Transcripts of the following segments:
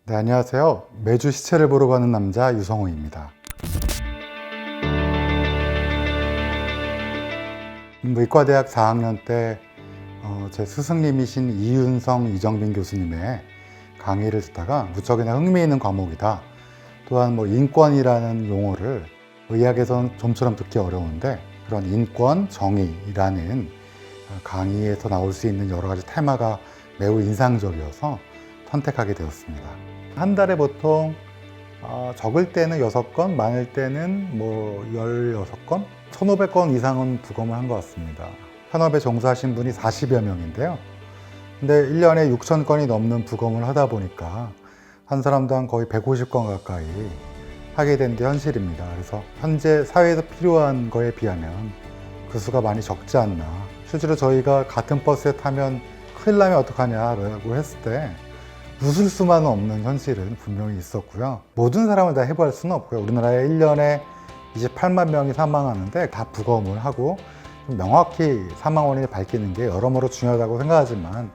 네, 안녕하세요. 매주 시체를 보러 가는 남자 유성호입니다. 의과대학 4학년 때 제 스승님이신 이윤성, 이정빈 교수님의 강의를 듣다가 무척이나 흥미있는 과목이다. 또한 인권이라는 용어를 의학에서는 좀처럼 듣기 어려운데 그런 인권, 정의라는 강의에서 나올 수 있는 여러 가지 테마가 매우 인상적이어서 선택하게 되었습니다. 한 달에 보통 적을 때는 6건, 많을 때는 16건, 1,500건 이상은 부검을 한 것 같습니다. 현업에 종사하신 분이 40여 명인데요. 근데 1년에 6,000건이 넘는 부검을 하다 보니까 한 사람당 거의 150건 가까이 하게 된 게 현실입니다. 그래서 현재 사회에서 필요한 거에 비하면 그 수가 많이 적지 않나. 실제로 저희가 같은 버스에 타면 큰일 나면 어떡하냐라고 했을 때 웃을 수만은 없는 현실은 분명히 있었고요. 모든 사람을 다 해부할 수는 없고요. 우리나라에 1년에 28만 명이 사망하는데 다 부검을 하고 명확히 사망 원인을 밝히는 게 여러모로 중요하다고 생각하지만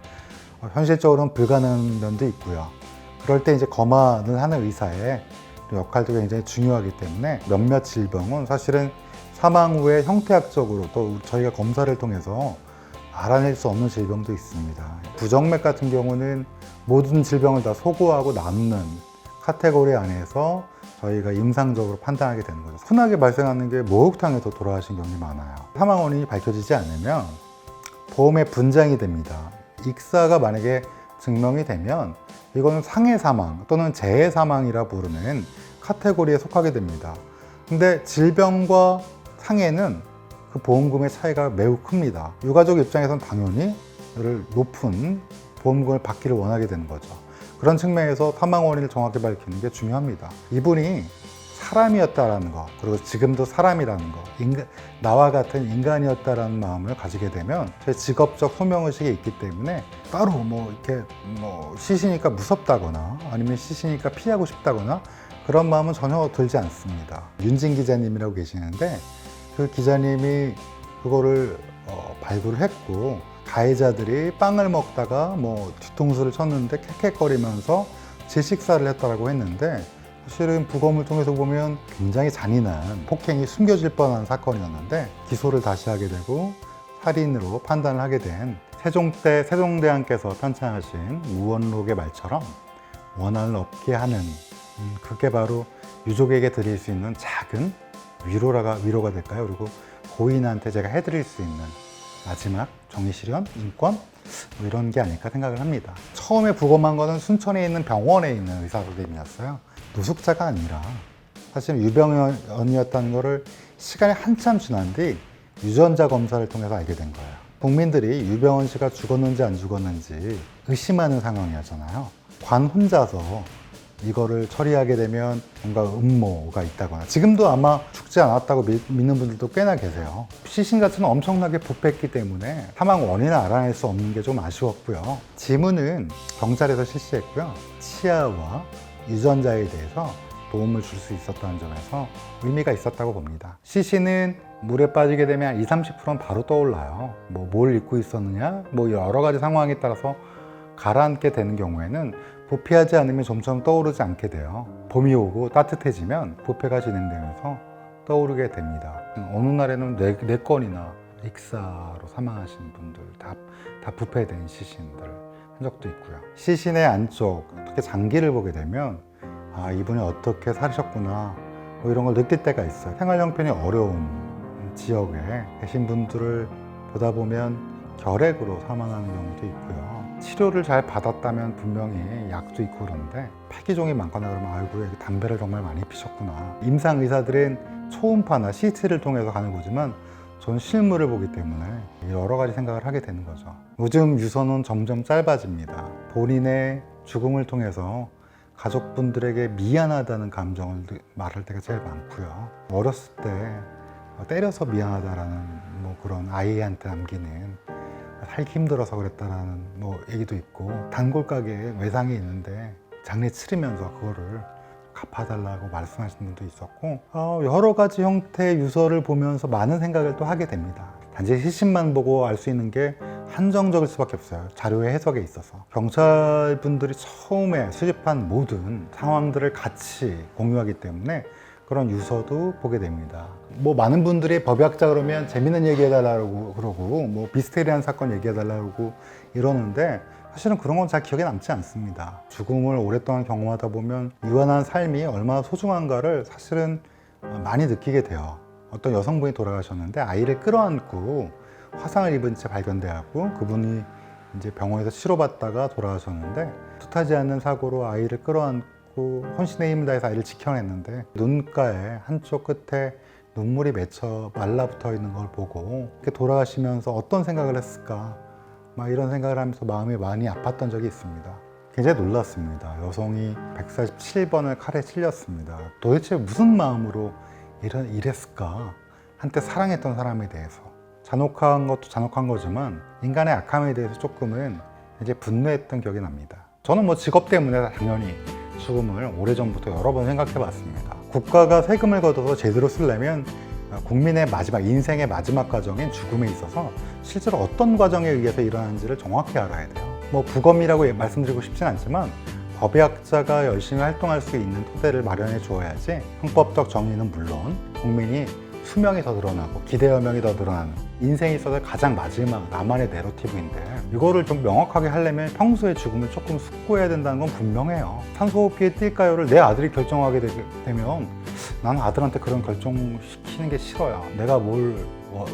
현실적으로는 불가능한 면도 있고요. 그럴 때 이제 검안을 하는 의사의 역할도 굉장히 중요하기 때문에 몇몇 질병은 사실은 사망 후에 형태학적으로 또 저희가 검사를 통해서 알아낼 수 없는 질병도 있습니다. 부정맥 같은 경우는 모든 질병을 다 소구하고 남는 카테고리 안에서 저희가 임상적으로 판단하게 되는 거죠. 흔하게 발생하는 게 목욕탕에서 돌아가신 경우가 많아요. 사망 원인이 밝혀지지 않으면 보험에 분쟁이 됩니다. 익사가 만약에 증명이 되면 이거는 상해 사망 또는 재해 사망이라 부르는 카테고리에 속하게 됩니다. 근데 질병과 상해는 그 보험금의 차이가 매우 큽니다. 유가족 입장에서는 당연히 높은 보험금을 받기를 원하게 되는 거죠. 그런 측면에서 사망 원인을 정확히 밝히는 게 중요합니다. 이분이 사람이었다라는 거, 그리고 지금도 사람이라는 거, 나와 같은 인간이었다라는 마음을 가지게 되면 제 직업적 소명의식이 있기 때문에 따로 시시니까 무섭다거나 아니면 시시니까 피하고 싶다거나 그런 마음은 전혀 들지 않습니다. 윤진 기자님이라고 계시는데 그 기자님이 그거를 발굴을 했고 가해자들이 빵을 먹다가 뒤통수를 쳤는데 캑캑거리면서 질식사를 했다라고 했는데 사실은 부검을 통해서 보면 굉장히 잔인한 폭행이 숨겨질 뻔한 사건이었는데 기소를 다시 하게 되고 살인으로 판단을 하게 된 세종때 세종대왕께서 편찬하신 우원록의 말처럼 원한을 없게 하는 그게 바로 유족에게 드릴 수 있는 작은 위로가 될까요? 그리고 고인한테 제가 해드릴 수 있는 마지막 정의 실현, 인권 이런 게 아닐까 생각을 합니다. 처음에 부검한 거는 순천에 있는 병원에 있는 의사 선생님이었어요. 노숙자가 아니라 사실 유병원이었다는 거를 시간이 한참 지난 뒤 유전자 검사를 통해서 알게 된 거예요. 국민들이 유병원 씨가 죽었는지 안 죽었는지 의심하는 상황이었잖아요. 관 혼자서 이거를 처리하게 되면 뭔가 음모가 있다거나 지금도 아마 죽지 않았다고 믿는 분들도 꽤나 계세요. 시신 자체는 엄청나게 부패했기 때문에 사망 원인을 알아낼 수 없는 게 좀 아쉬웠고요. 지문은 경찰에서 실시했고요. 치아와 유전자에 대해서 도움을 줄 수 있었다는 점에서 의미가 있었다고 봅니다. 시신은 물에 빠지게 되면 20-30%는 바로 떠올라요. 뭘 입고 있었느냐 여러 가지 상황에 따라서 가라앉게 되는 경우에는 부패하지 않으면 점점 떠오르지 않게 돼요. 봄이 오고 따뜻해지면 부패가 진행되면서 떠오르게 됩니다. 어느 날에는 4건이나 익사로 사망하신 분들 다 부패된 시신들 한 적도 있고요. 시신의 안쪽, 특히 장기를 보게 되면 이분이 어떻게 사셨구나 이런 걸 느낄 때가 있어요. 생활 형편이 어려운 지역에 계신 분들을 보다 보면 결핵으로 사망하는 경우도 있고요. 치료를 잘 받았다면 분명히 약도 있고 그런데 폐기종이 많거나 그러면 아이고 담배를 정말 많이 피셨구나. 임상 의사들은 초음파나 CT를 통해서 가는 거지만 저는 실물을 보기 때문에 여러 가지 생각을 하게 되는 거죠. 요즘 유서는 점점 짧아집니다. 본인의 죽음을 통해서 가족분들에게 미안하다는 감정을 말할 때가 제일 많고요. 어렸을 때 때려서 미안하다라는 그런 아이한테 남기는 살기 힘들어서 그랬다라는 얘기도 있고 단골 가게에 외상이 있는데 장례 치르면서 그거를 갚아달라고 말씀하시는 분도 있었고 여러 가지 형태의 유서를 보면서 많은 생각을 또 하게 됩니다. 단지 시신만 보고 알 수 있는 게 한정적일 수밖에 없어요. 자료의 해석에 있어서. 경찰분들이 처음에 수집한 모든 상황들을 같이 공유하기 때문에 그런 유서도 보게 됩니다. 뭐 많은 분들이 법의학자 그러면 재밌는 얘기 해달라고 그러고 뭐 미스테리한 사건 얘기해달라고 이러는데 사실은 그런 건 잘 기억에 남지 않습니다. 죽음을 오랫동안 경험하다 보면 유한한 삶이 얼마나 소중한가를 사실은 많이 느끼게 돼요. 어떤 여성분이 돌아가셨는데 아이를 끌어안고 화상을 입은 채 발견되었고 그분이 이제 병원에서 치료받다가 돌아가셨는데 뜻하지 않는 사고로 아이를 끌어안고 혼신의 힘을 다해서 아이를 지켜냈는데 눈가에 한쪽 끝에 눈물이 맺혀 말라붙어 있는 걸 보고 이렇게 돌아가시면서 어떤 생각을 했을까 막 이런 생각을 하면서 마음이 많이 아팠던 적이 있습니다. 굉장히 놀랐습니다. 여성이 147번을 칼에 찔렸습니다. 도대체 무슨 마음으로 이랬을까? 한때 사랑했던 사람에 대해서. 잔혹한 것도 잔혹한 거지만 인간의 악함에 대해서 조금은 이제 분노했던 기억이 납니다. 저는 뭐 직업 때문에 당연히 죽음을 오래전부터 여러 번 생각해 봤습니다. 국가가 세금을 걷어서 제대로 쓰려면 국민의 마지막, 인생의 마지막 과정인 죽음에 있어서 실제로 어떤 과정에 의해서 일어나는지를 정확히 알아야 돼요. 뭐 부검이라고 말씀드리고 싶진 않지만 법의학자가 열심히 활동할 수 있는 토대를 마련해 주어야지 형법적 정의는 물론 국민이 수명이 더 늘어나고 기대여명이 더 늘어나는 인생에 있어서 가장 마지막 나만의 내러티브인데 이거를 좀 명확하게 하려면 평소에 죽음을 조금 숙고해야 된다는 건 분명해요. 산소호흡기에 뛸까요를 내 아들이 결정하게 되면 나는 아들한테 그런 결정시키는 게 싫어요. 내가 뭘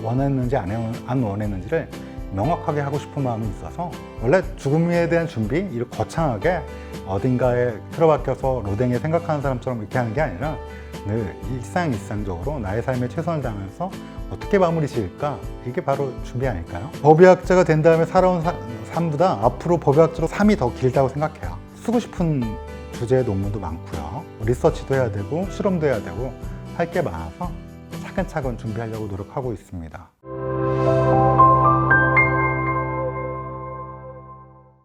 원했는지 안 원했는지를 명확하게 하고 싶은 마음이 있어서 원래 죽음에 대한 준비 이렇게 거창하게 어딘가에 틀어박혀서 로댕에 생각하는 사람처럼 이렇게 하는 게 아니라 늘 일상적으로 나의 삶에 최선을 다하면서 어떻게 마무리 지을까? 이게 바로 준비 아닐까요? 법의학자가 된 다음에 살아온 삶보다 앞으로 법의학자로 삶이 더 길다고 생각해요. 쓰고 싶은 주제의 논문도 많고요. 리서치도 해야 되고 실험도 해야 되고 할 게 많아서 차근차근 준비하려고 노력하고 있습니다.